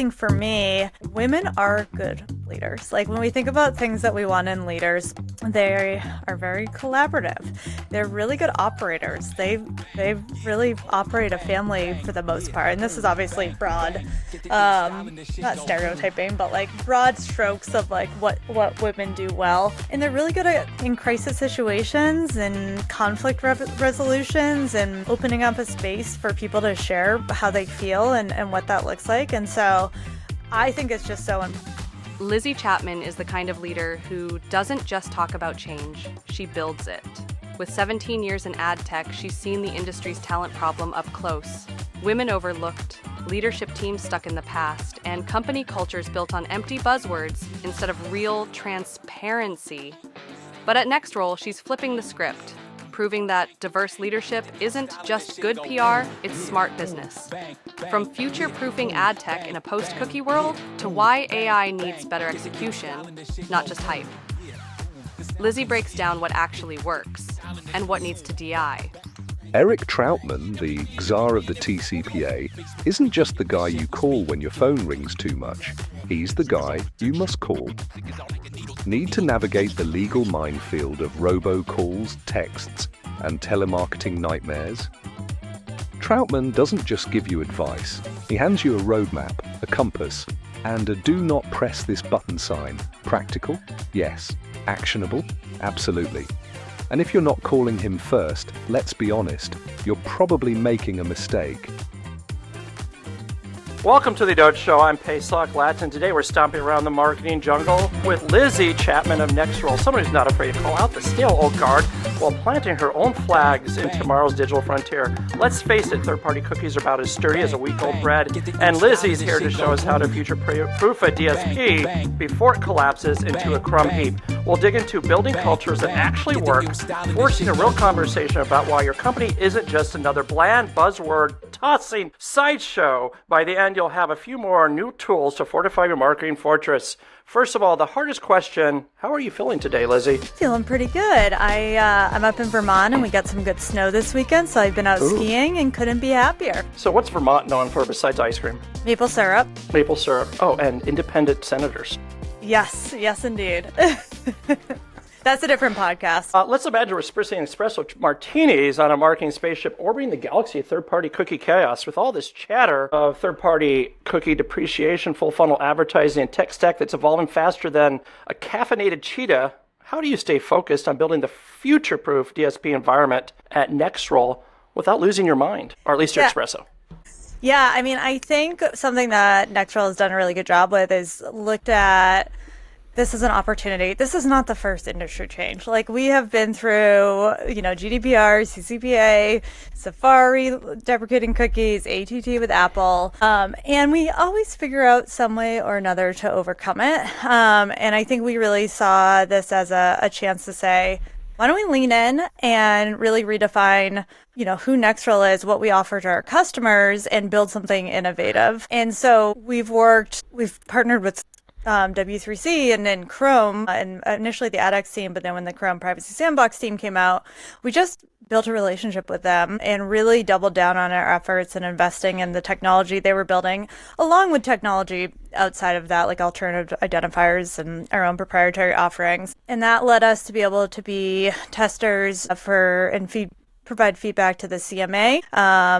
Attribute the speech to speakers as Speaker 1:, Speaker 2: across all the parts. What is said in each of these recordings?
Speaker 1: think for me, women are good leaders. Like when we think about things that we want in leaders, they are very collaborative. They're really good operators. They really operate a family for the most part. And this is obviously broad, not stereotyping, but like broad strokes of like what women do well. And they're really good in crisis situations and conflict resolutions and opening up a space for people to share how they feel and what that looks like. And so I think it's just so important.
Speaker 2: Lizzie Chapman is the kind of leader who doesn't just talk about change, she builds it. With 17 years in ad tech, she's seen the industry's talent problem up close. Women overlooked, leadership teams stuck in the past, and company cultures built on empty buzzwords instead of real transparency. But at NextRoll, she's flipping the script, proving that diverse leadership isn't just good PR, it's smart business. From future-proofing ad tech in a post-cookie world to why AI needs better execution, not just hype. Lizzie breaks down what actually works and what needs to DI.
Speaker 3: Eric Troutman, the czar of the TCPA, isn't just the guy you call when your phone rings too much. He's the guy you must call. Need to navigate the legal minefield of robocalls, texts, and telemarketing nightmares? Troutman doesn't just give you advice. He hands you a roadmap, a compass, and a do not press this button sign. Practical? Yes. Actionable? Absolutely. And if you're not calling him first, let's be honest, you're probably making a mistake.
Speaker 4: Welcome to the Doge Show. I'm Pesach Latin. Today we're stomping around the marketing jungle with Lizzie Chapman of NextRoll, someone who's not afraid to call out the stale old guard while planting her own flags in tomorrow's digital frontier. Let's face it, third-party cookies are about as sturdy as a week-old bread, and Lizzie's here to show us how to future-proof a DSP before it collapses into a crumb heap. We'll dig into building cultures that actually work, forcing a real conversation about why your company isn't just another bland buzzword-tossing sideshow. By the end, you'll have a few more new tools to fortify your marketing fortress. First of all, the hardest question, how are you feeling today, Lizzie?
Speaker 1: Feeling pretty good. I'm up in Vermont and we got some good snow this weekend, so I've been out skiing and couldn't be happier.
Speaker 4: So what's Vermont known for besides ice cream?
Speaker 1: Maple syrup.
Speaker 4: Maple syrup. Oh, and independent senators.
Speaker 1: Yes, indeed. That's a different podcast.
Speaker 4: Let's imagine we're spritting espresso martinis on a marketing spaceship orbiting the galaxy of third-party cookie chaos. With all this chatter of third-party cookie depreciation, full-funnel advertising, and tech stack that's evolving faster than a caffeinated cheetah, how do you stay focused on building the future-proof DSP environment at NextRoll without losing your mind, or at least your espresso?
Speaker 1: Yeah, I mean, I think something that NextRoll has done a really good job with is looked at this is an opportunity. This is not the first industry change. Like we have been through, GDPR, CCPA, Safari deprecating cookies, ATT with Apple, and we always figure out some way or another to overcome it. And I think we really saw this as a chance to say, why don't we lean in and really redefine, who NextRoll is, what we offer to our customers, and build something innovative. And so we've partnered with W3C and then Chrome, and initially the AdX team, but then when the Chrome Privacy Sandbox team came out, we just built a relationship with them and really doubled down on our efforts and investing in the technology they were building, along with technology outside of that, like alternative identifiers and our own proprietary offerings. And that led us to be able to be testers provide feedback to the CMA.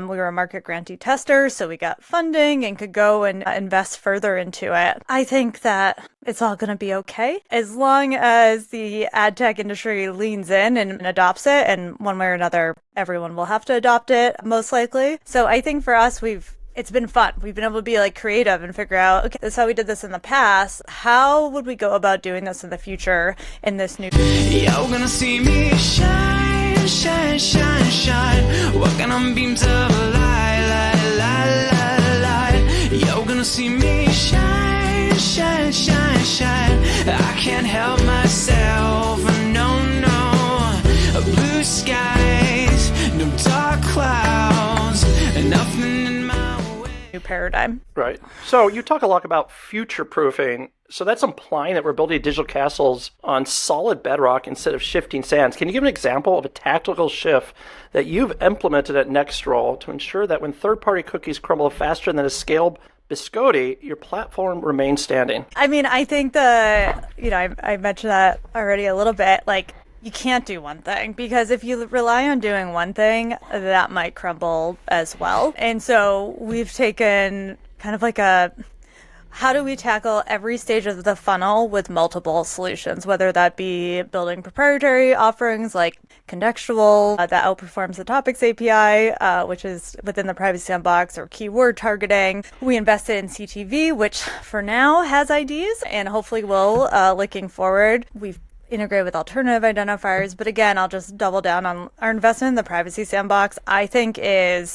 Speaker 1: We were a market grantee tester, so we got funding and could go and invest further into it. I think that it's all going to be okay as long as the ad tech industry leans in and adopts it. And one way or another, everyone will have to adopt it, most likely. So I think for us, it's been fun. We've been able to be creative and figure out, okay, this is how we did this in the past. How would we go about doing this in the future in this new...
Speaker 5: You're gonna see me shine, shine, shine, shine. Walking on beams of light, light, light, light, light. You're gonna see me shine, shine, shine, shine. I can't help myself, no, no. Blue skies, no dark clouds, nothing in my way.
Speaker 1: New paradigm.
Speaker 4: Right. So you talk a lot about future-proofing. So that's implying that we're building digital castles on solid bedrock instead of shifting sands. Can you give an example of a tactical shift that you've implemented at NextRoll to ensure that when third-party cookies crumble faster than a scaled Biscotti, your platform remains standing.
Speaker 1: I mean, I think I mentioned that already a little bit. Like, you can't do one thing because if you rely on doing one thing, that might crumble as well. And so we've taken kind of like how do we tackle every stage of the funnel with multiple solutions, whether that be building proprietary offerings like contextual that outperforms the topics API, which is within the privacy sandbox, or keyword targeting. We invested in CTV, which for now has IDs and hopefully will looking forward. We've integrate with alternative identifiers. But again, I'll just double down on our investment in the privacy sandbox. I think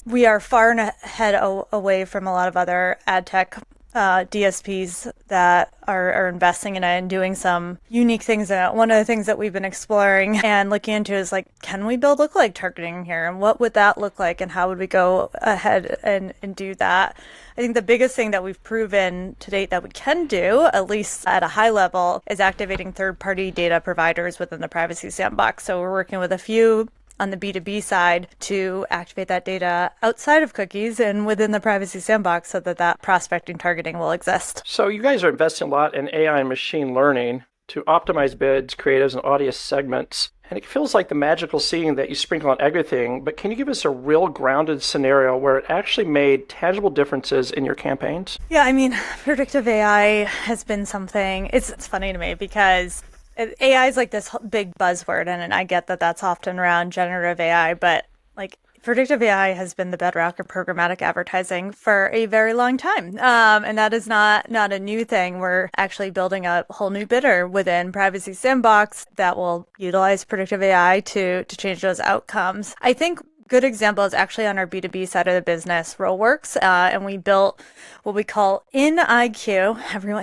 Speaker 1: we are far ahead away from a lot of other ad tech DSPs that are investing in it and doing some unique things. One of the things that we've been exploring and looking into is like, can we build lookalike targeting here? And what would that look like? And how would we go ahead and do that? I think the biggest thing that we've proven to date that we can do, at least at a high level, is activating third-party data providers within the privacy sandbox. So we're working with a few on the B2B side to activate that data outside of cookies and within the privacy sandbox so that prospecting targeting will exist.
Speaker 4: So you guys are investing a lot in AI and machine learning to optimize bids, creatives, and audience segments. And it feels like the magical seeding that you sprinkle on everything, but can you give us a real grounded scenario where it actually made tangible differences in your campaigns?
Speaker 1: Yeah, I mean, predictive AI has been something, it's funny to me because AI is like this big buzzword, and I get that that's often around generative AI, but like predictive AI has been the bedrock of programmatic advertising for a very long time. And that is not a new thing. We're actually building a whole new bidder within Privacy Sandbox that will utilize predictive AI to change those outcomes. I think good example is actually on our B2B side of the business, Rollworks, and we built what we call InIQ.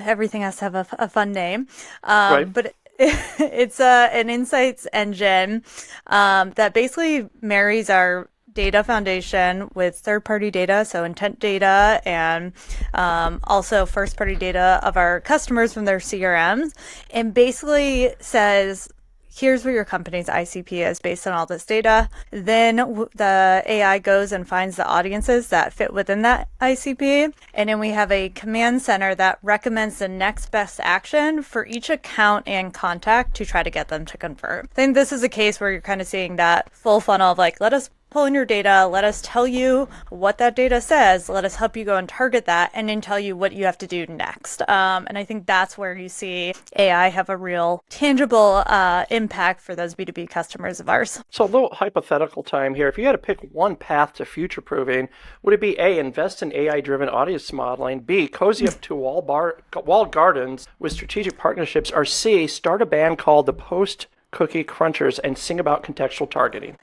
Speaker 1: Everything has to have a fun name,
Speaker 4: right.
Speaker 1: But it's an insights engine that basically marries our data foundation with third-party data, so intent data, and also first-party data of our customers from their CRMs, and basically says, here's where your company's ICP is based on all this data. Then the AI goes and finds the audiences that fit within that ICP. And then we have a command center that recommends the next best action for each account and contact to try to get them to convert. I think this is a case where you're kind of seeing that full funnel of like, let us pull in your data, let us tell you what that data says, let us help you go and target that, and then tell you what you have to do next. And I think that's where you see AI have a real tangible impact for those B2B customers of ours.
Speaker 4: So a little hypothetical time here. If you had to pick one path to future-proofing, would it be A, invest in AI-driven audience modeling, B, cozy up to walled gardens with strategic partnerships, or C, start a band called the Post-Cookie Crunchers and sing about contextual targeting?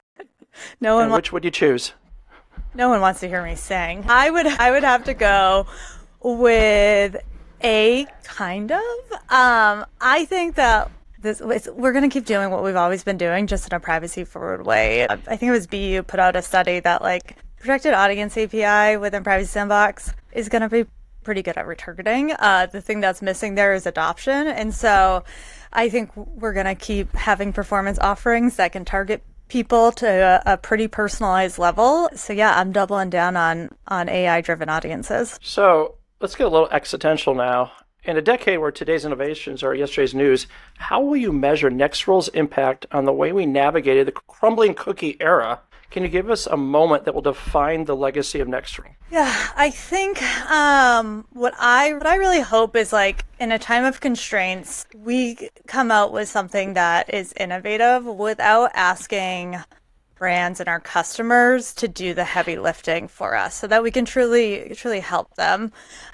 Speaker 4: Which would you choose?
Speaker 1: No one wants to hear me sing. I would have to go with A, kind of. I think that we're going to keep doing what we've always been doing, just in a privacy forward way. I think it was BU put out a study that like protected audience API within Privacy Sandbox is going to be pretty good at retargeting. The thing that's missing there is adoption. And so I think we're going to keep having performance offerings that can target people to a pretty personalized level. So yeah, I'm doubling down on AI-driven audiences.
Speaker 4: So let's get a little existential now. In a decade where today's innovations are yesterday's news, how will you measure NextRoll's impact on the way we navigated the crumbling cookie era? Can you give us a moment that will define the legacy of NextRoll?
Speaker 1: Yeah, I think what I really hope is like in a time of constraints, we come out with something that is innovative without asking brands and our customers to do the heavy lifting for us so that we can truly help them.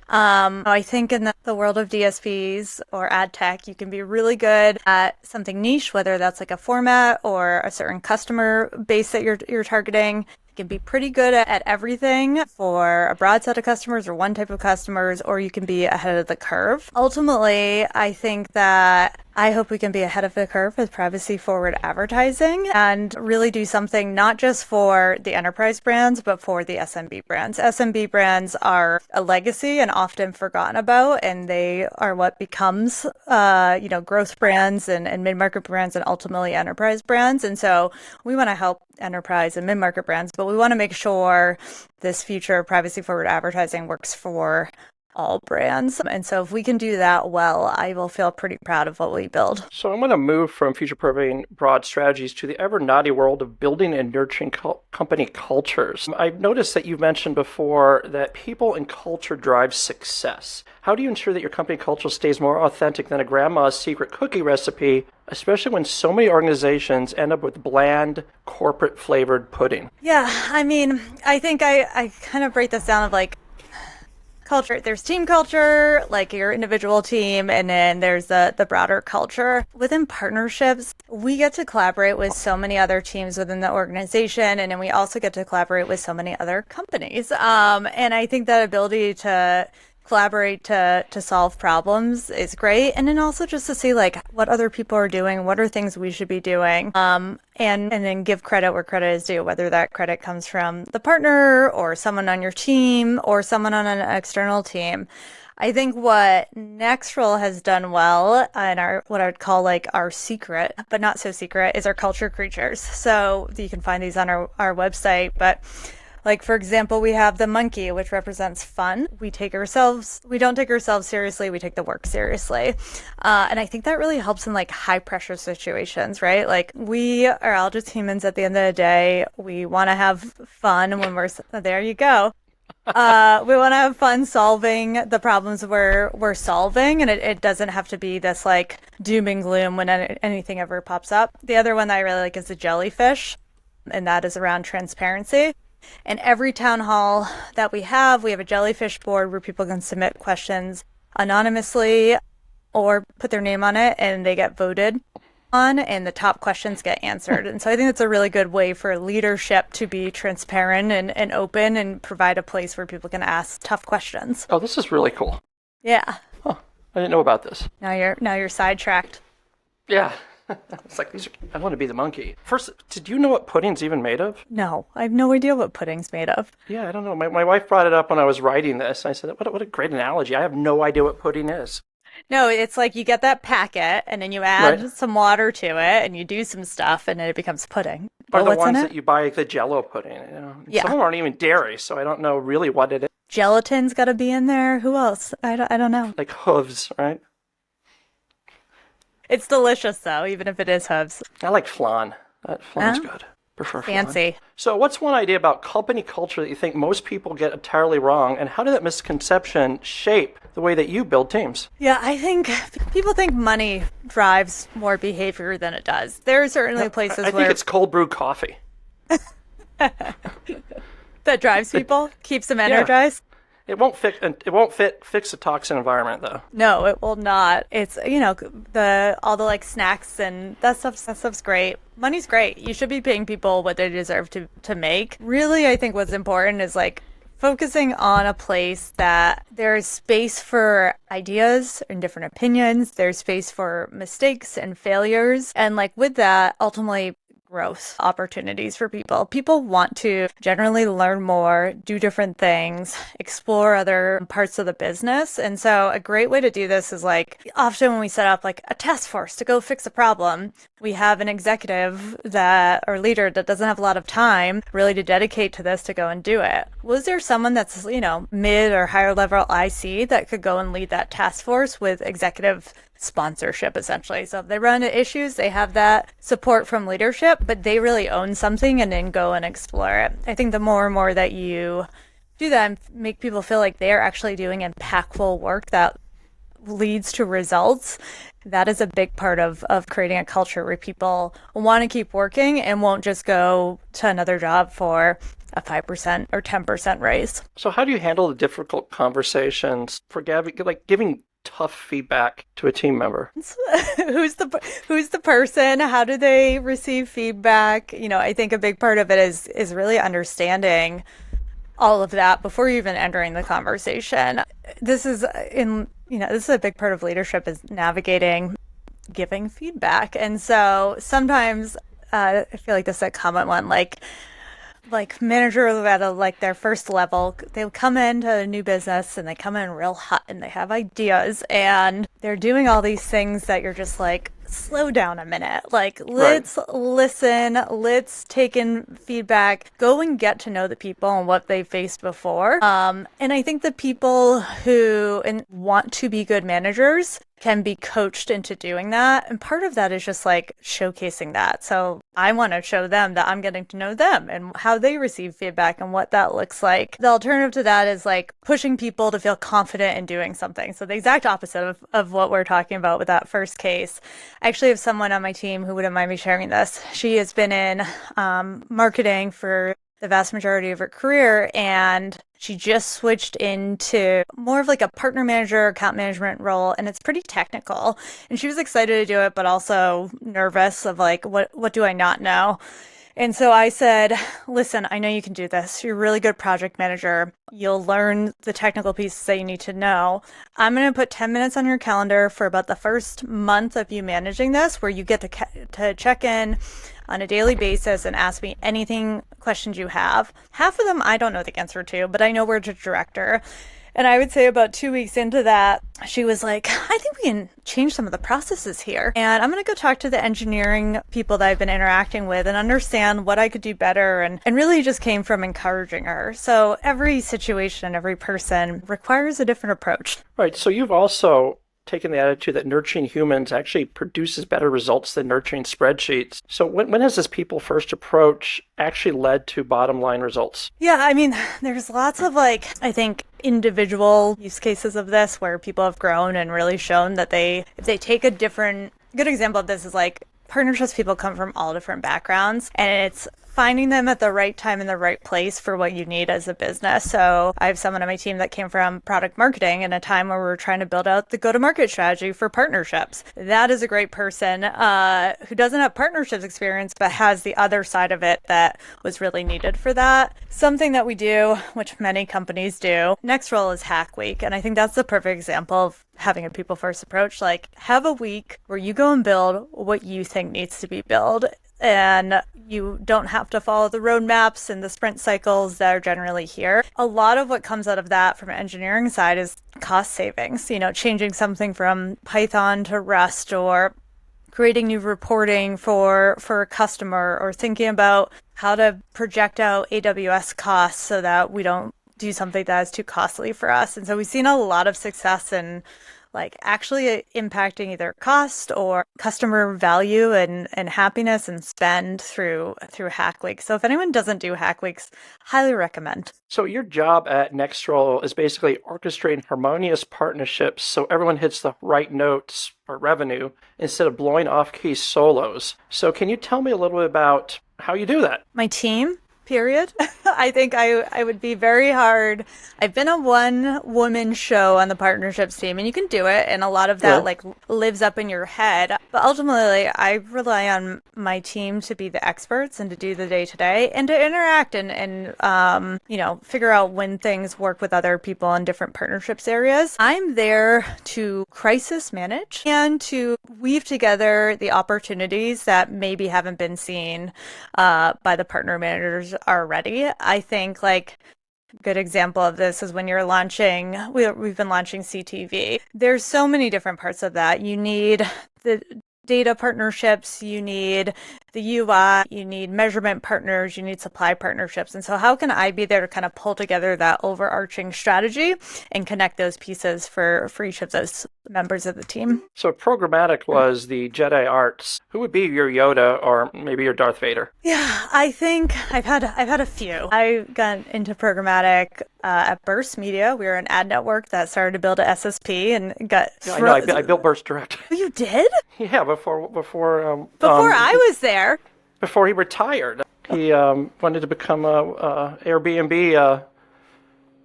Speaker 1: I think in the world of DSPs or ad tech, you can be really good at something niche, whether that's like a format or a certain customer base that you're targeting. You can be pretty good at everything for a broad set of customers or one type of customers, or you can be ahead of the curve. Ultimately, I think that I hope we can be ahead of the curve with privacy forward advertising and really do something not just for the enterprise brands, but for the SMB brands. SMB brands are a legacy and often forgotten about, and they are what becomes, growth brands and mid-market brands and ultimately enterprise brands. And so we want to help enterprise and mid-market brands, but we want to make sure this future of privacy forward advertising works for all brands. And so if we can do that well, I will feel pretty proud of what we build.
Speaker 4: So I'm going to move from future-proofing broad strategies to the ever naughty world of building and nurturing company cultures. I've noticed that you've mentioned before that people and culture drive success. How do you ensure that your company culture stays more authentic than a grandma's secret cookie recipe, especially when so many organizations end up with bland, corporate-flavored pudding?
Speaker 1: Yeah, I mean, I think I kind of break this down of like, culture. There's team culture, like your individual team, and then there's the broader culture. Within partnerships, we get to collaborate with so many other teams within the organization, and then we also get to collaborate with so many other companies. And I think that ability to collaborate to solve problems is great, and then also just to see like what other people are doing, what are things we should be doing, and then give credit where credit is due, whether that credit comes from the partner or someone on your team or someone on an external team. I think what NextRoll has done well, and what I would call like our secret, but not so secret, is our culture creatures. So you can find these on our website, but like, for example, we have the monkey, which represents fun. We don't take ourselves seriously, we take the work seriously. And I think that really helps in like high pressure situations, right? Like, we are all just humans at the end of the day. We want to have fun when there you go. We want to have fun solving the problems we're solving, and it doesn't have to be this like doom and gloom when anything ever pops up. The other one that I really like is the jellyfish, and that is around transparency. And every town hall that we have a jellyfish board where people can submit questions anonymously or put their name on it, and they get voted on, and the top questions get answered. And so I think that's a really good way for leadership to be transparent and open and provide a place where people can ask tough questions.
Speaker 4: Oh, this is really cool.
Speaker 1: Yeah.
Speaker 4: Huh. I didn't know about this.
Speaker 1: Now you're sidetracked.
Speaker 4: Yeah. It's like, I want to be the monkey. First, did you know what pudding's even made of?
Speaker 1: No, I have no idea what pudding's made of.
Speaker 4: Yeah, I don't know. My wife brought it up when I was writing this. I said, what a great analogy. I have no idea what pudding is.
Speaker 1: No, it's like you get that packet, and then you add some water to it, and you do some stuff, and then it becomes pudding.
Speaker 4: Or the ones that you buy, like the Jell-O pudding. You know?
Speaker 1: Yeah.
Speaker 4: Some of them aren't even dairy, so I don't know really what it is.
Speaker 1: Gelatin's got to be in there. Who else? I don't know.
Speaker 4: Like hooves, right?
Speaker 1: It's delicious, though, even if it is hooves.
Speaker 4: I like flan. Flan's good. Prefer
Speaker 1: fancy.
Speaker 4: Flan. So what's one idea about company culture that you think most people get entirely wrong, and how did that misconception shape the way that you build teams?
Speaker 1: Yeah, I think people think money drives more behavior than it does. There are certainly places where...
Speaker 4: I think it's cold brew coffee.
Speaker 1: That drives people, keeps them energized.
Speaker 4: Yeah. It won't fix a toxic environment, though.
Speaker 1: No, it will not. It's, all the like snacks and that stuff's great. Money's great. You should be paying people what they deserve to make. Really, I think what's important is like focusing on a place that there is space for ideas and different opinions. There's space for mistakes and failures. And like with that, ultimately growth opportunities for people. People want to generally learn more, do different things, explore other parts of the business. And so a great way to do this is like often when we set up like a task force to go fix a problem, we have an executive or leader that doesn't have a lot of time really to dedicate to this to go and do it. Was there someone that's, mid or higher level IC that could go and lead that task force with executive sponsorship, essentially? So if they run into issues, they have that support from leadership, but they really own something and then go and explore it. I think the more and more that you do that and make people feel like they're actually doing impactful work that leads to results, that is a big part of creating a culture where people want to keep working and won't just go to another job for a 5% or 10% raise.
Speaker 4: So how do you handle the difficult conversations for giving tough feedback to a team member?
Speaker 1: Who's the person? How do they receive feedback? I think a big part of it is really understanding all of that before you even entering the conversation. This is a big part of leadership, is navigating giving feedback. And so sometimes I feel like this is a common one, like managers at their first level, they'll come into a new business and they come in real hot and they have ideas and they're doing all these things that you're just like, slow down a minute. Like, let's listen, let's take in feedback, go and get to know the people and what they faced before. And I think the people who want to be good managers can be coached into doing that. And part of that is just like showcasing that. So I want to show them that I'm getting to know them and how they receive feedback and what that looks like. The alternative to that is like pushing people to feel confident in doing something. So the exact opposite of what we're talking about with that first case. I actually have someone on my team who wouldn't mind me sharing this. She has been in marketing for the vast majority of her career, and she just switched into more of like a partner manager, account management role, and it's pretty technical. And she was excited to do it, but also nervous of like, what do I not know? And so I said, listen, I know you can do this. You're a really good project manager. You'll learn the technical pieces that you need to know. I'm going to put 10 minutes on your calendar for about the first month of you managing this, where you get to check in on a daily basis and ask me anything, questions you have. Half of them I don't know the answer to, but I know where to direct her. And I would say about 2 weeks into that, she was like, I think we can change some of the processes here. And I'm going to go talk to the engineering people that I've been interacting with and understand what I could do better. And really just came from encouraging her. So every situation, every person requires a different approach.
Speaker 4: Right. So you've also taken the attitude that nurturing humans actually produces better results than nurturing spreadsheets. So when has this people first approach actually led to bottom line results?
Speaker 1: Yeah, I mean, there's lots of like, I think, individual use cases of this where people have grown and really shown that if they take a good example of this is like partnerships people come from all different backgrounds, and it's finding them at the right time in the right place for what you need as a business. So I have someone on my team that came from product marketing in a time where we were trying to build out the go-to-market strategy for partnerships. That is a great person who doesn't have partnerships experience, but has the other side of it that was really needed for that. Something that we do, which many companies do, NextRoll is Hack Week. And I think that's the perfect example of having a people first approach. Like, have a week where you go and build what you think needs to be built. And you don't have to follow the roadmaps and the sprint cycles that are generally here. A lot of what comes out of that from an engineering side is cost savings, changing something from Python to Rust, or creating new reporting for a customer, or thinking about how to project out AWS costs so that we don't do something that is too costly for us. And so we've seen a lot of success in like actually impacting either cost or customer value and happiness and spend through Hack Week. So if anyone doesn't do Hack Weeks, highly recommend.
Speaker 4: So your job at NextRoll is basically orchestrating harmonious partnerships so everyone hits the right notes for revenue instead of blowing off-key solos. So can you tell me a little bit about how you do that?
Speaker 1: My team, period. I think I would be very hard. I've been a one-woman show on the partnerships team, and you can do it, and a lot of that like lives up in your head. But ultimately, I rely on my team to be the experts and to do the day-to-day and to interact and figure out when things work with other people in different partnerships areas. I'm there to crisis manage and to weave together the opportunities that maybe haven't been seen by the partner managers already. I think like a good example of this is when you're launching, we've been launching CTV. There's so many different parts of that. You need the data partnerships, you need the UI, you need measurement partners, you need supply partnerships. And so how can I be there to kind of pull together that overarching strategy and connect those pieces for each of those members of the team?
Speaker 4: So programmatic was the Jedi arts. Who would be your Yoda or maybe your Darth Vader?
Speaker 1: Yeah, I think I've had a few. I got into programmatic at Burst Media. We were an ad network that started to build a SSP and got.
Speaker 4: Yeah, I know. I built Burst Direct.
Speaker 1: You did?
Speaker 4: Yeah, before
Speaker 1: I was there.
Speaker 4: Before he retired, he wanted to become a Airbnb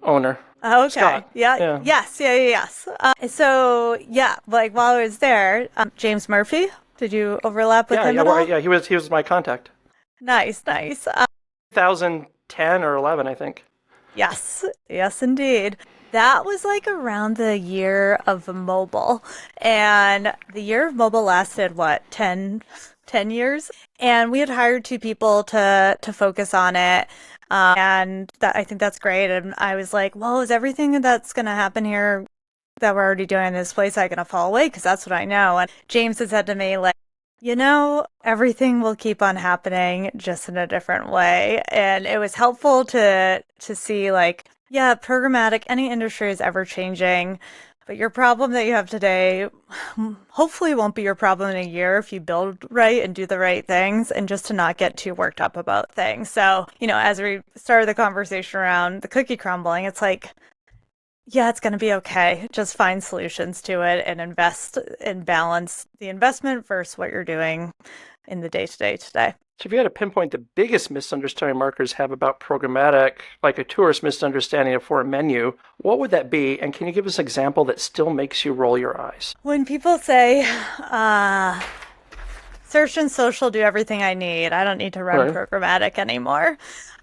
Speaker 4: owner.
Speaker 1: Okay.
Speaker 4: Scott.
Speaker 1: Yeah. Yes. So like while I was there, James Murphy. Did you overlap with him at all?
Speaker 4: Yeah. He was my contact.
Speaker 1: Nice.
Speaker 4: 2010 or 11, I think.
Speaker 1: Yes, indeed. That was like around the year of mobile. And the year of mobile lasted, 10 years? And we had hired 2 people to focus on it. And I think that's great. And I was like, well, is everything that's going to happen here that we're already doing in this place, I'm going to fall away? Because that's what I know. And James had said to me, like, Everything will keep on happening just in a different way. And it was helpful to see like, yeah, programmatic, any industry is ever changing. But your problem that you have today hopefully won't be your problem in a year if you build right and do the right things, and just to not get too worked up about things. So, as we started the conversation around the cookie crumbling, it's like, yeah, it's going to be okay. Just find solutions to it and invest and balance the investment versus what you're doing in the day-to-day today.
Speaker 4: So if you had to pinpoint the biggest misunderstanding marketers have about programmatic, like a tourist misunderstanding for a menu, what would that be? And can you give us an example that still makes you roll your eyes?
Speaker 1: When people say, search and social do everything I need, I don't need to run programmatic anymore.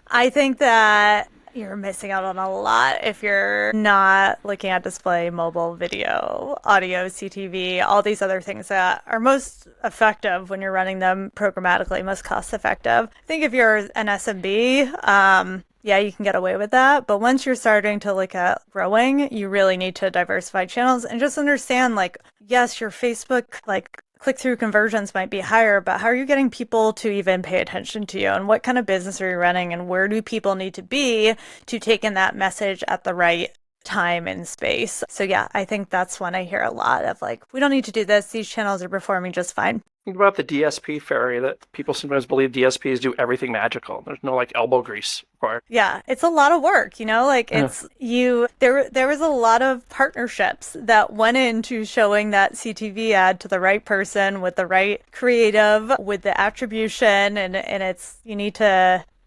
Speaker 1: I think that you're missing out on a lot if you're not looking at display, mobile, video, audio, CTV, all these other things that are most effective when you're running them programmatically, most cost effective. I think if you're an SMB, yeah, you can get away with that. But once you're starting to look at growing, you really need to diversify channels and just understand, like, yes, your Facebook, like, click-through conversions might be higher, but how are you getting people to even pay attention to you? And what kind of business are you running? And where do people need to be to take in that message at the right time and space? So yeah, I think that's when I hear a lot of like, we don't need to do this. These channels are performing just fine.
Speaker 4: Think about the DSP fairy that people sometimes believe DSPs do everything magical. There's no like elbow grease required.
Speaker 1: Yeah, it's a lot of work, like it's there was a lot of partnerships that went into showing that CTV ad to the right person with the right creative, with the attribution, and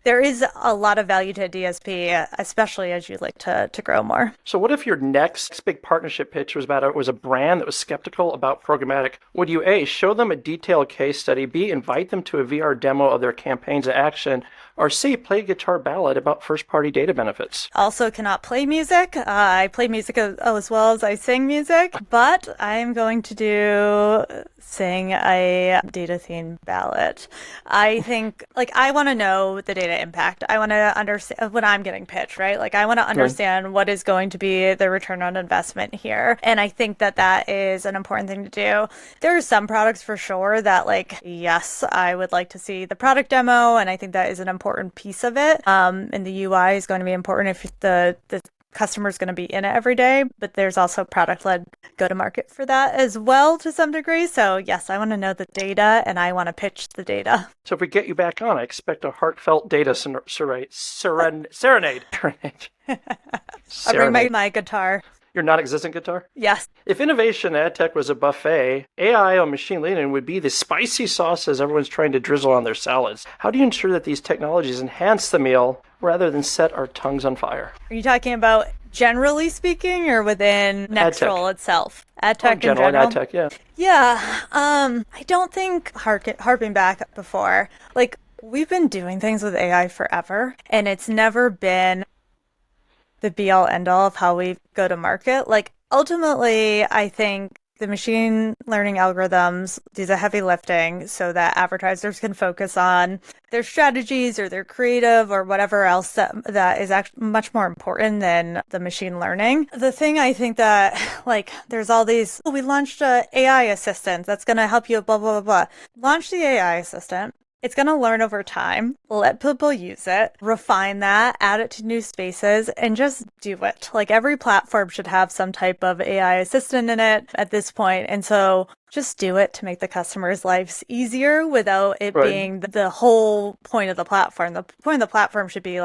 Speaker 1: there is a lot of value to a DSP, especially as you like to grow more.
Speaker 4: So what if your next big partnership pitch was a brand that was skeptical about programmatic? Would you A, show them a detailed case study, B, invite them to a VR demo of their campaigns of action, or C, play a guitar ballad about first-party data benefits?
Speaker 1: Also cannot play music. I play music as well as I sing music, but I'm going to sing a data-themed ballad. I think, I want to know the data impact. I want to understand when I'm getting pitched, right? I want to understand what is going to be the return on investment here. And I think that is an important thing to do. There are some products for sure that yes, I would like to see the product demo. And I think that is an important piece of it. And the UI is going to be important if the customer is going to be in it every day, but there's also product-led go-to-market for that as well to some degree. So yes, I want to know the data and I want to pitch the data.
Speaker 4: So if we get you back on, I expect a heartfelt data serenade.
Speaker 1: I'll bring my guitar.
Speaker 4: Your non-existent guitar?
Speaker 1: Yes.
Speaker 4: If innovation ad tech was a buffet, AI or machine learning would be the spicy sauces everyone's trying to drizzle on their salads. How do you ensure that these technologies enhance the meal rather than set our tongues on fire?
Speaker 1: Are you talking about generally speaking or within NextRoll itself? Ad tech in general?
Speaker 4: Ad tech, yeah.
Speaker 1: Yeah. I don't think harping back before. We've been doing things with AI forever, and it's never been the be-all end-all of how we go to market. Ultimately, I think the machine learning algorithms do the heavy lifting so that advertisers can focus on their strategies or their creative or whatever else that is actually much more important than the machine learning. The thing I think that, there's all these, we launched a AI assistant that's going to help you, blah, blah, blah, blah. Launch the AI assistant. It's going to learn over time, let people use it, refine that, add it to new spaces, and just do it. Every platform should have some type of AI assistant in it at this point. And so just do it to make the customers' lives easier without it being the whole point of the platform. The point of the platform should be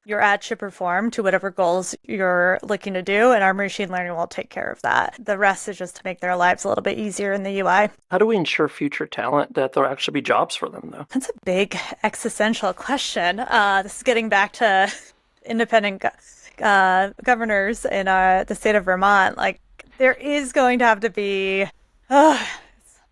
Speaker 1: your ad should perform to whatever goals you're looking to do, and our machine learning will take care of that. The rest is just to make their lives a little bit easier in the UI.
Speaker 4: How do we ensure future talent that there'll actually be jobs for them, though?
Speaker 1: That's a big existential question. This is getting back to independent governors in the state of Vermont. There is going to have to be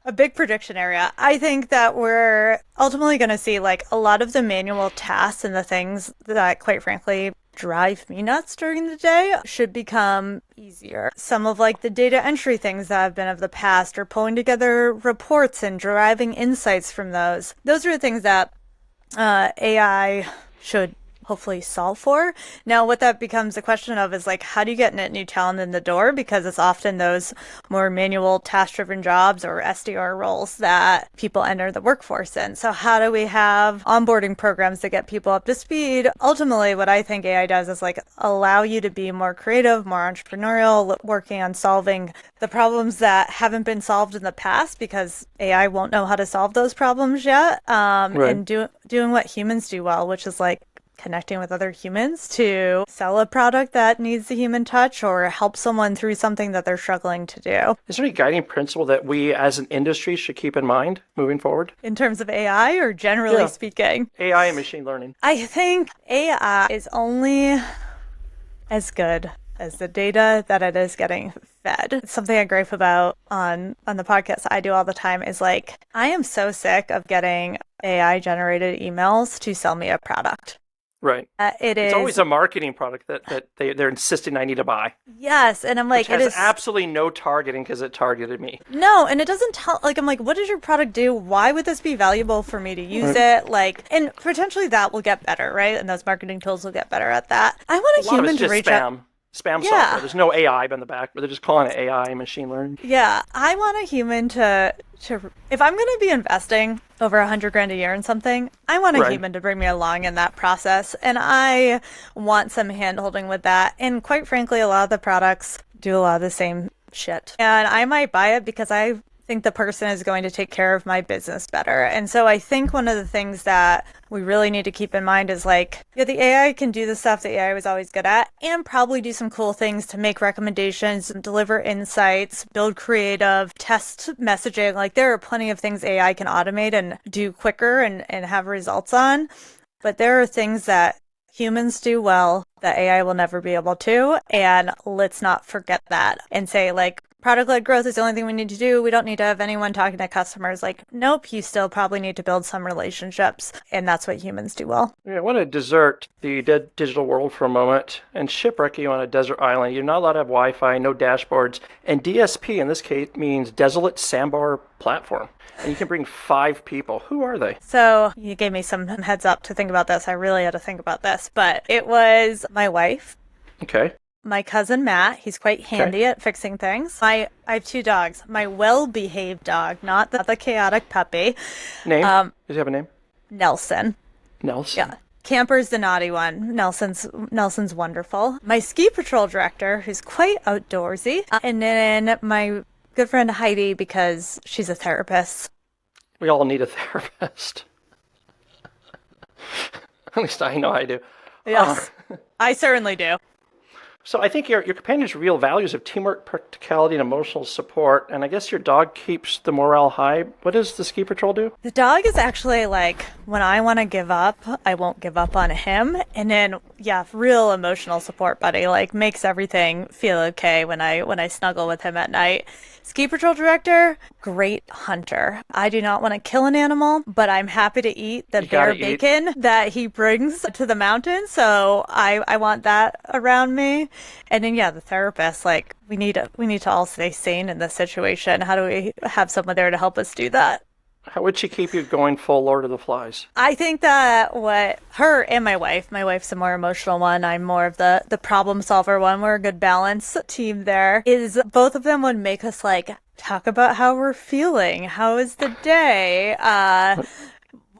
Speaker 1: a big prediction area. I think that we're ultimately going to see a lot of the manual tasks and the things that, quite frankly, drive me nuts during the day should become easier. Some of the data entry things that have been of the past, or pulling together reports and deriving insights from those. Those are the things that AI should hopefully solve for. Now, what that becomes a question of is like, how do you get net new talent in the door? Because it's often those more manual task-driven jobs or SDR roles that people enter the workforce in. So how do we have onboarding programs that get people up to speed? Ultimately, what I think AI does is like allow you to be more creative, more entrepreneurial, working on solving the problems that haven't been solved in the past because AI won't know how to solve those problems yet. And doing what humans do well, which is like connecting with other humans to sell a product that needs the human touch or help someone through something that they're struggling to do.
Speaker 4: Is there any guiding principle that we as an industry should keep in mind moving forward?
Speaker 1: In terms of AI or generally speaking?
Speaker 4: AI and machine learning.
Speaker 1: I think AI is only as good as the data that it is getting fed. It's something I gripe about on the podcast I do all the time is like, I am so sick of getting AI generated emails to sell me a product.
Speaker 4: Right. It's always a marketing product that they're insisting I need to buy.
Speaker 1: Yes. And I'm like,
Speaker 4: it has absolutely no targeting because it targeted me.
Speaker 1: No. And it doesn't tell, like, I'm like, what does your product do? Why would this be valuable for me to use it? Like, and potentially that will get better, right? And those marketing tools will get better at that. I want a human to reach out.
Speaker 4: Spam software. There's no AI in the back, but they're just calling it AI and machine learning.
Speaker 1: Yeah. I want a human to if I'm going to be investing over $100,000 a year in something, I want a human to bring me along in that process. And I want some hand holding with that. And quite frankly, a lot of the products do a lot of the same shit. And I might buy it because I think the person is going to take care of my business better. And so I think one of the things that we really need to keep in mind is like, yeah, the AI can do the stuff the AI was always good at and probably do some cool things to make recommendations, deliver insights, build creative, test messaging. Like there are plenty of things AI can automate and do quicker and have results on. But there are things that humans do well that AI will never be able to. And let's not forget that and say like, product-led growth is the only thing we need to do. We don't need to have anyone talking to customers. Like, nope, you still probably need to build some relationships. And that's what humans do well.
Speaker 4: Yeah, I want to desert the dead digital world for a moment and shipwreck you on a desert island. You're not allowed to have Wi-Fi, no dashboards. And DSP in this case means Desolate Sandbar Platform. And you can bring 5 people. Who are they?
Speaker 1: So you gave me some heads up to think about this. I really had to think about this. But it was my wife.
Speaker 4: Okay.
Speaker 1: My cousin Matt, he's quite handy at fixing things. I have 2 dogs. My well-behaved dog, not the chaotic puppy.
Speaker 4: Name? Does he have a name?
Speaker 1: Nelson.
Speaker 4: Nelson?
Speaker 1: Yeah. Camper's the naughty one. Nelson's wonderful. My ski patrol director, who's quite outdoorsy. And then my good friend Heidi, because she's a therapist.
Speaker 4: We all need a therapist. At least I know I do.
Speaker 1: Yes, I certainly do.
Speaker 4: So I think your companion's real values of teamwork, practicality, and emotional support, and I guess your dog keeps the morale high. What does the ski patrol do?
Speaker 1: The dog is actually like, when I want to give up, I won't give up on him. And then, yeah, real emotional support buddy, like makes everything feel okay when I snuggle with him at night. Ski patrol director, great hunter. I do not want to kill an animal, but I'm happy to eat the bear bacon that he brings to the mountain. So I want that around me. And then, yeah, the therapist, like we need to all stay sane in this situation. How do we have someone there to help us do that?
Speaker 4: How would she keep you going full Lord of the Flies?
Speaker 1: I think that her and my wife's a more emotional one. I'm more of the problem solver one. We're a good balance team there. Is both of them would make us like talk about how we're feeling. How is the day?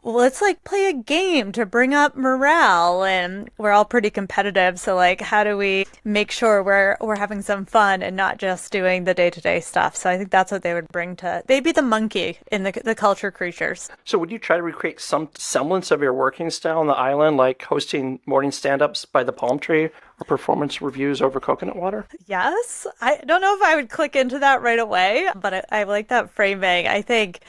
Speaker 1: Let's like play a game to bring up morale, and we're all pretty competitive. So like, how do we make sure we're having some fun and not just doing the day-to-day stuff? So I think that's what they would bring to. They'd be the monkey in the culture creatures.
Speaker 4: So would you try to recreate some semblance of your working style on the island, like hosting morning stand-ups by the palm tree or performance reviews over coconut water?
Speaker 1: Yes, I don't know if I would click into that right away, but I like that framing. I think.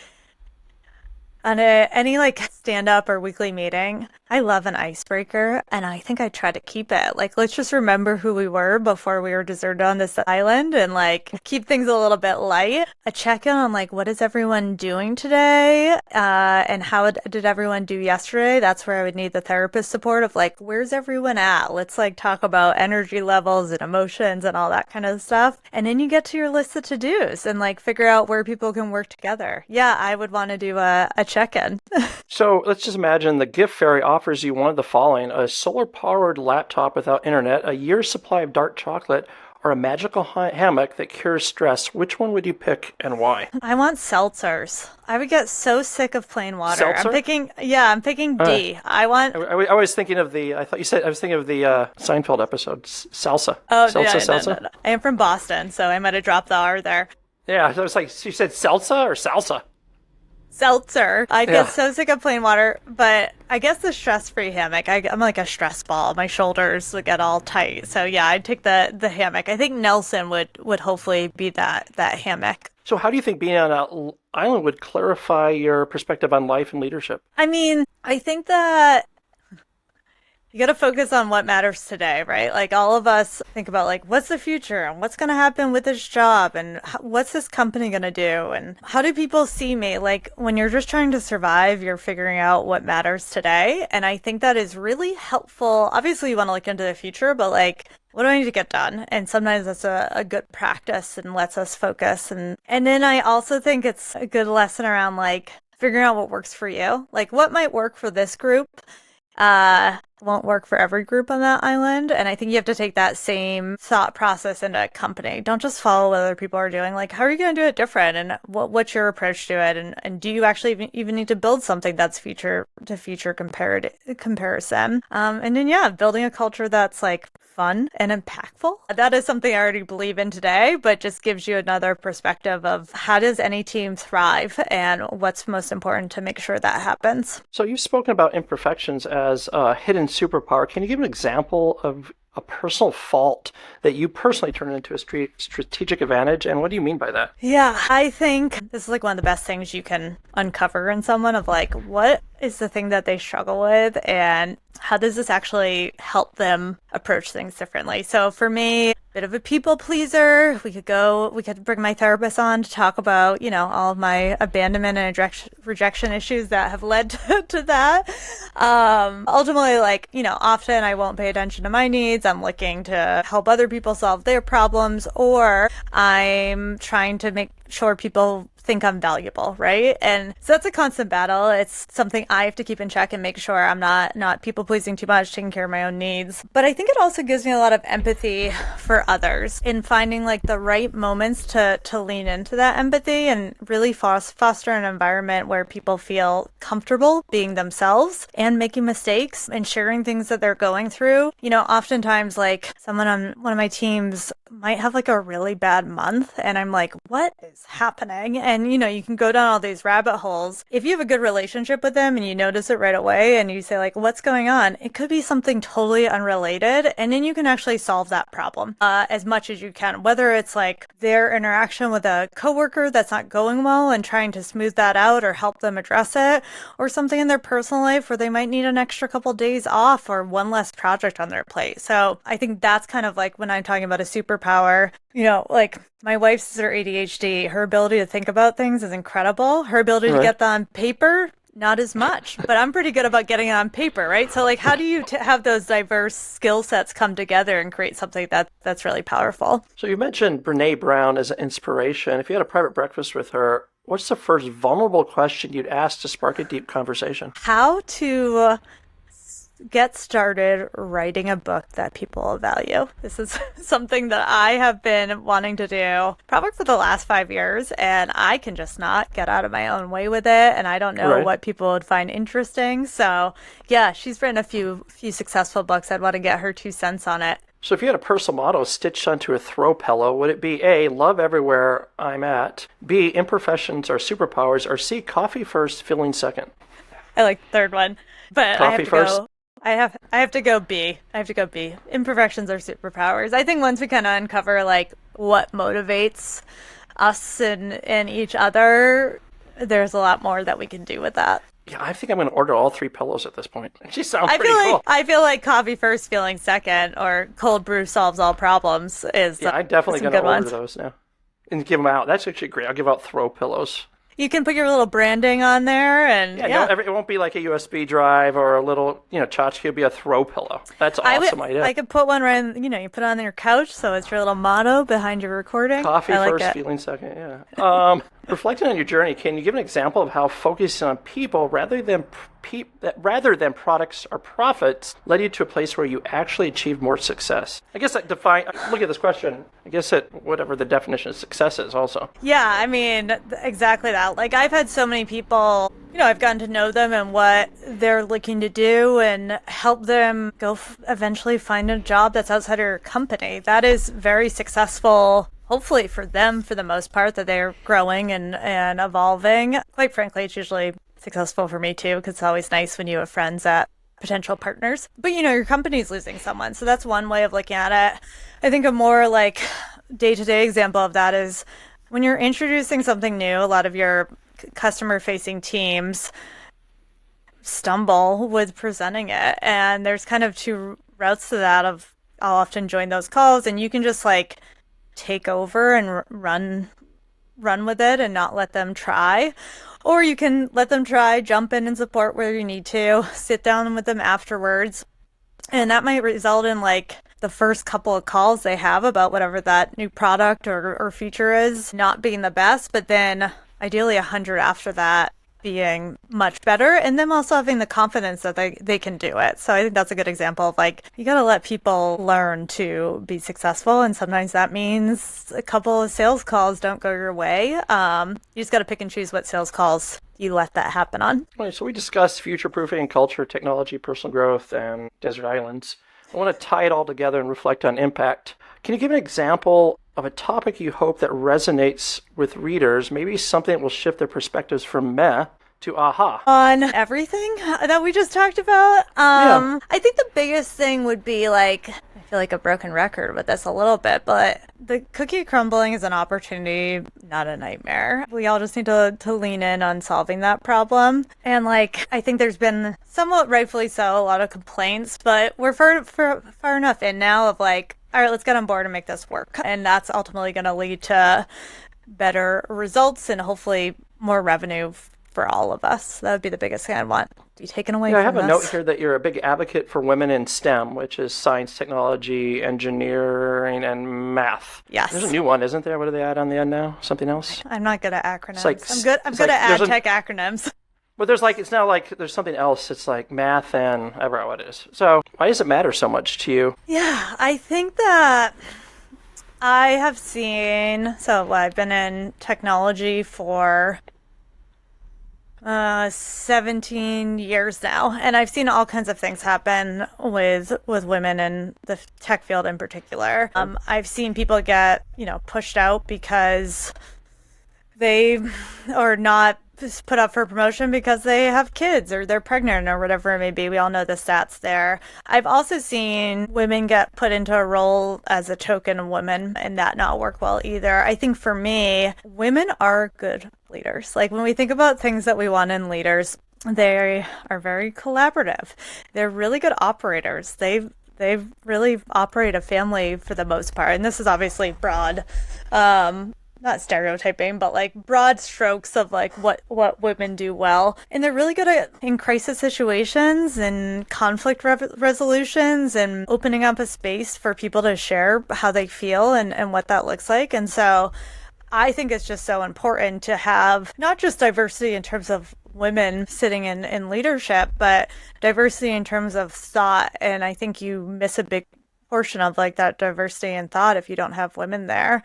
Speaker 1: On any like stand-up or weekly meeting, I love an icebreaker, and I think I try to keep it. Like, let's just remember who we were before we were deserted on this island and like keep things a little bit light. A check-in on like, what is everyone doing today? And how did everyone do yesterday? That's where I would need the therapist support of like, where's everyone at? Let's like talk about energy levels and emotions and all that kind of stuff. And then you get to your list of to-dos and like figure out where people can work together. Yeah, I would want to do a check-in.
Speaker 4: So let's just imagine the gift fairy offers you one of the following: a solar-powered laptop without internet, a year's supply of dark chocolate, or a magical hammock that cures stress. Which one would you pick and why?
Speaker 1: I want seltzers. I would get so sick of plain water.
Speaker 4: Seltzer?
Speaker 1: I'm picking D. I
Speaker 4: was thinking of I was thinking of the Seinfeld episode, Salsa.
Speaker 1: Oh,
Speaker 4: Salsa?
Speaker 1: no. I am from Boston, so I might have dropped the R there.
Speaker 4: Yeah, I was like, you said salsa or salsa?
Speaker 1: Seltzer. I get so sick of plain water, but I guess the stress-free hammock. I'm like a stress ball. My shoulders would get all tight. So yeah, I'd take the hammock. I think Nelson would hopefully be that hammock.
Speaker 4: So how do you think being on an island would clarify your perspective on life and leadership?
Speaker 1: I mean, I think that you got to focus on what matters today, right? Like all of us think about like, what's the future and what's going to happen with this job and what's this company going to do? And how do people see me? Like when you're just trying to survive, you're figuring out what matters today. And I think that is really helpful. Obviously you want to look into the future, but like, what do I need to get done? And sometimes that's a good practice and lets us focus. And then I also think it's a good lesson around like figuring out what works for you. Like what might work for this group won't work for every group on that island. And I think you have to take that same thought process into a company. Don't just follow what other people are doing. Like, how are you going to do it different? And what's your approach to it? And do you actually even need to build something that's feature to feature comparison? And then, yeah, building a culture that's like fun and impactful. That is something I already believe in today, but just gives you another perspective of how does any team thrive and what's most important to make sure that happens.
Speaker 4: So you've spoken about imperfections as a hidden superpower. Can you give an example of a personal fault that you personally turned into a strategic advantage? And what do you mean by that?
Speaker 1: Yeah, I think this is like one of the best things you can uncover in someone of like, what is the thing that they struggle with and how does this actually help them approach things differently? So for me, bit of a people pleaser. We could bring my therapist on to talk about, all of my abandonment and rejection issues that have led to that. Ultimately, often I won't pay attention to my needs. I'm looking to help other people solve their problems, or I'm trying to make sure people think I'm valuable, right? And so that's a constant battle. It's something I have to keep in check and make sure I'm not people pleasing too much, taking care of my own needs. But I think it also gives me a lot of empathy for others in finding like the right moments to lean into that empathy and really foster an environment where people feel comfortable being themselves and making mistakes and sharing things that they're going through. Oftentimes like someone on one of my teams might have like a really bad month and I'm like, what is happening? And you can go down all these rabbit holes. If you have a good relationship with them and you notice it right away and you say like, what's going on? It could be something totally unrelated. And then you can actually solve that problem as much as you can, whether it's like their interaction with a coworker that's not going well and trying to smooth that out or help them address it, or something in their personal life where they might need an extra couple days off or one less project on their plate. So I think that's kind of like when I'm talking about a superpower, like my wife's sister ADHD, her ability to think about things is incredible. Her ability to get that on paper, not as much, but I'm pretty good about getting it on paper, right? So like, how do you have those diverse skill sets come together and create something that's really powerful?
Speaker 4: So you mentioned Brene Brown as an inspiration. If you had a private breakfast with her, what's the first vulnerable question you'd ask to spark a deep conversation?
Speaker 1: How to get started writing a book that people value. This is something that I have been wanting to do probably for the last 5 years, and I can just not get out of my own way with it, and I don't know what people would find interesting. So yeah, she's written a few successful books. I'd want to get her 2 cents on it.
Speaker 4: So if you had a personal motto stitched onto a throw pillow, would it be A, love everywhere I'm at, B, imperfections are superpowers, or C, coffee first, feeling second?
Speaker 1: I like the third one, but
Speaker 4: coffee
Speaker 1: I have to
Speaker 4: first?
Speaker 1: go. I have to go B. Imperfections are superpowers. I think once we kind of uncover like what motivates us and each other, there's a lot more that we can do with that.
Speaker 4: Yeah, I think I'm going to order all 3 pillows at this point. She sounds pretty cool.
Speaker 1: I feel like coffee first, feeling second, or cold brew solves all problems is
Speaker 4: I'm definitely going to order those now and give them out. That's actually great. I'll give out throw pillows.
Speaker 1: You can put your little branding on there, and
Speaker 4: it won't be like a USB drive or a little, tchotchke. It'll be a throw pillow. That's awesome idea.
Speaker 1: I could put one right in, you put it on your couch, so it's your little motto behind your recording.
Speaker 4: Coffee first, feeling second, yeah. Reflecting on your journey, can you give an example of how focusing on people rather than products or profits led you to a place where you actually achieved more success? I guess look at this question. I guess whatever the definition of success is also.
Speaker 1: Yeah, I mean, exactly that. Like, I've had so many people, I've gotten to know them and what they're looking to do and help them go eventually find a job that's outside of your company. That is very successful, hopefully for them for the most part, that they're growing and evolving. Quite frankly, it's usually successful for me too, because it's always nice when you have friends at potential partners. But your company's losing someone, so that's one way of looking at it. I think a more like day-to-day example of that is when you're introducing something new, a lot of your customer-facing teams stumble with presenting it, and there's kind of two routes to that. I'll often join those calls, and you can just like take over and run with it and not let them try. Or you can let them try, jump in and support where you need to, sit down with them afterwards. And that might result in like the first couple of calls they have about whatever that new product or feature is not being the best, but then ideally 100 after that being much better, and them also having the confidence that they can do it. So I think that's a good example of like, you got to let people learn to be successful, and sometimes that means a couple of sales calls don't go your way. You just got to pick and choose what sales calls you let that happen on.
Speaker 4: Right, so we discussed future-proofing, culture, technology, personal growth, and desert islands. I want to tie it all together and reflect on impact. Can you give an example of a topic you hope that resonates with readers, maybe something that will shift their perspectives from meh to aha?
Speaker 1: On everything that we just talked about?
Speaker 4: Yeah.
Speaker 1: I think the biggest thing would be like, I feel like a broken record with this a little bit, but the cookie crumbling is an opportunity, not a nightmare. We all just need to lean in on solving that problem. And like, I think there's been somewhat rightfully so a lot of complaints, but we're far enough in now of like, all right, let's get on board and make this work. And that's ultimately going to lead to better results and hopefully more revenue for all of us. That would be the biggest thing I'd want to be taken away from
Speaker 4: I have
Speaker 1: this.
Speaker 4: a note here that you're a big advocate for women in STEM, which is science, technology, engineering, and math.
Speaker 1: Yes.
Speaker 4: There's a new one, isn't there? What do they add on the end now? Something else?
Speaker 1: I'm not good at acronyms.
Speaker 4: Like,
Speaker 1: I'm good at ad tech acronyms.
Speaker 4: But it's now like there's something else. It's like math and I forgot what it is. So why does it matter so much to you?
Speaker 1: Yeah, I think that I have seen, I've been in technology for 17 years now, and I've seen all kinds of things happen with women in the tech field in particular. I've seen people get, pushed out because they are not put up for promotion because they have kids or they're pregnant or whatever it may be. We all know the stats there. I've also seen women get put into a role as a token woman and that not work well either. I think for me, women are good leaders. Like when we think about things that we want in leaders, they are very collaborative. They're really good operators. They really operate a family for the most part. And this is obviously broad, not stereotyping, but like broad strokes of like what women do well. And they're really good at in crisis situations and conflict resolutions and opening up a space for people to share how they feel and what that looks like. And so I think it's just so important to have not just diversity in terms of women sitting in leadership, but diversity in terms of thought. And I think you miss a big portion of like that diversity in thought if you don't have women there.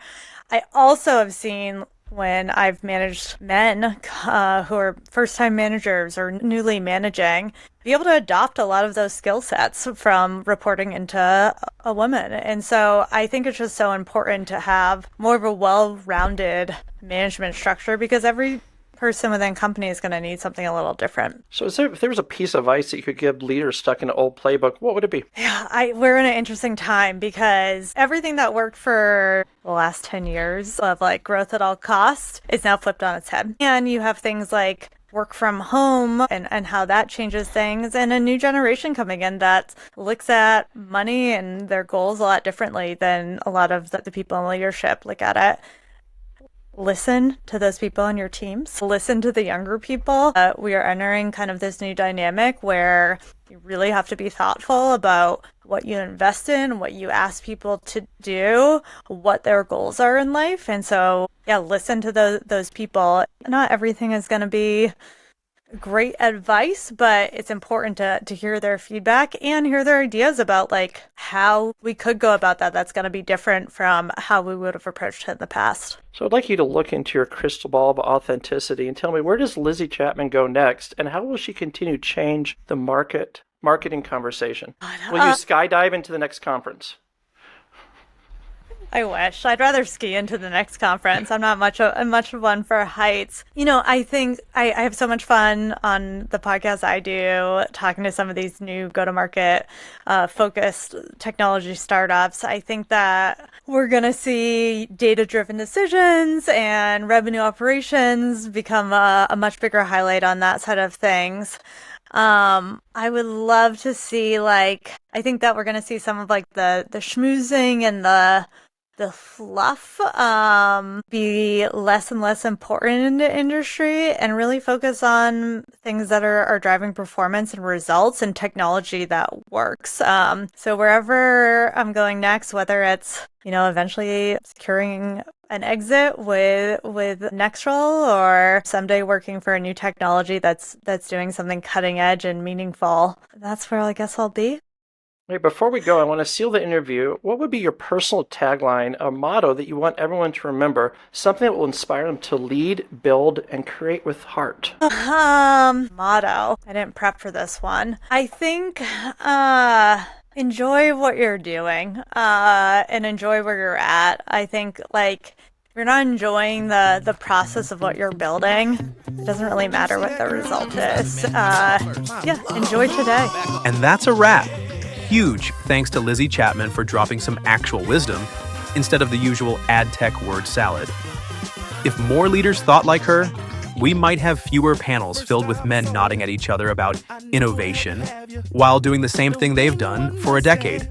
Speaker 1: I also have seen when I've managed men who are first-time managers or newly managing, be able to adopt a lot of those skill sets from reporting into a woman. And so I think it's just so important to have more of a well-rounded management structure because every person within company is going to need something a little different.
Speaker 4: So if there was a piece of advice that you could give leaders stuck in an old playbook, what would it be?
Speaker 1: Yeah, we're in an interesting time because everything that worked for the last 10 years of like growth at all costs is now flipped on its head. And you have things like work from home and how that changes things, and a new generation coming in that looks at money and their goals a lot differently than a lot of the people in leadership look at it. Listen to those people on your teams. Listen to the younger people. We are entering kind of this new dynamic where You really have to be thoughtful about what you invest in, what you ask people to do, what their goals are in life. And so, yeah, listen to those people. Not everything is going to be great advice, but it's important to hear their feedback and hear their ideas about like how we could go about that. That's going to be different from how we would have approached it in the past.
Speaker 4: So I'd like you to look into your crystal ball of authenticity and tell me, where does Lizzie Chapman go next, and how will she continue to change the marketing conversation? Will you skydive into the next conference?
Speaker 1: I wish. I'd rather ski into the next conference. I'm not much of one for heights. I think I have so much fun on the podcast I do, talking to some of these new go-to-market focused technology startups. I think that we're going to see data-driven decisions and revenue operations become a much bigger highlight on that side of things. I would love to see, I think that we're going to see some of the schmoozing and the fluff be less and less important in the industry and really focus on things that are driving performance and results and technology that works. So wherever I'm going next, whether it's, eventually securing an exit with NextRoll or someday working for a new technology that's doing something cutting edge and meaningful, that's where I guess I'll be.
Speaker 4: Wait, before we go, I want to seal the interview. What would be your personal tagline, a motto that you want everyone to remember, something that will inspire them to lead, build, and create with heart?
Speaker 1: Motto. I didn't prep for this one. I think enjoy what you're doing and enjoy where you're at. I think if you're not enjoying the process of what you're building, it doesn't really matter what the result is. Enjoy today.
Speaker 6: And that's a wrap. Huge thanks to Lizzie Chapman for dropping some actual wisdom instead of the usual ad tech word salad. If more leaders thought like her, we might have fewer panels filled with men nodding at each other about innovation while doing the same thing they've done for a decade.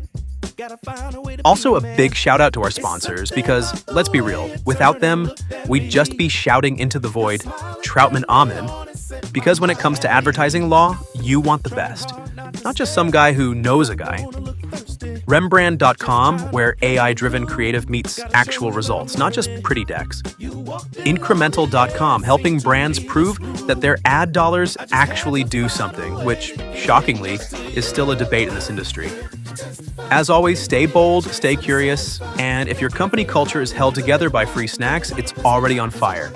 Speaker 6: Also, a big shout out to our sponsors because, let's be real, without them, we'd just be shouting into the void, Troutman Amen, because when it comes to advertising law, you want the best. Not just some guy who knows a guy. Rembrandt.com, where AI-driven creative meets actual results, not just pretty decks. Incremental.com, helping brands prove that their ad dollars actually do something, which, shockingly, is still a debate in this industry. As always, stay bold, stay curious, and if your company culture is held together by free snacks, it's already on fire.